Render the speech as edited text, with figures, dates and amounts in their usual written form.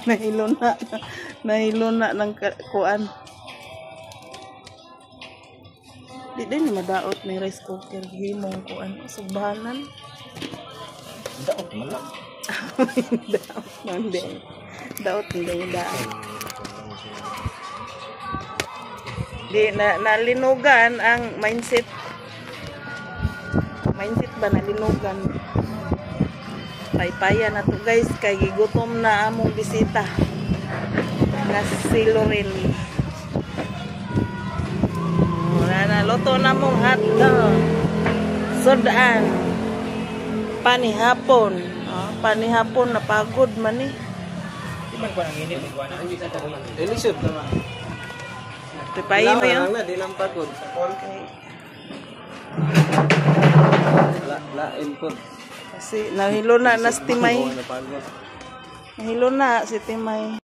Nahilo na. Nahilo na ng kuan. Di din madaot may rice cooker himong kuan subahanan. Daot man lang. Daot man din. Daot din daot. Di nalinugan ang mindset. Mindset ba nalinugan? Paypaya na to guys kay gigutom na among bisita. Na si Lorel. Luto na mong hotdog. Sudan. Panihapon. Panihapon na pagod man eh. Iban ko nang init iguana. Elisod naman. Tipayin mo yun. Di lang pagod. Okay. Lain po. Kasi nahilo na si Timay. Nahilo na si Timay.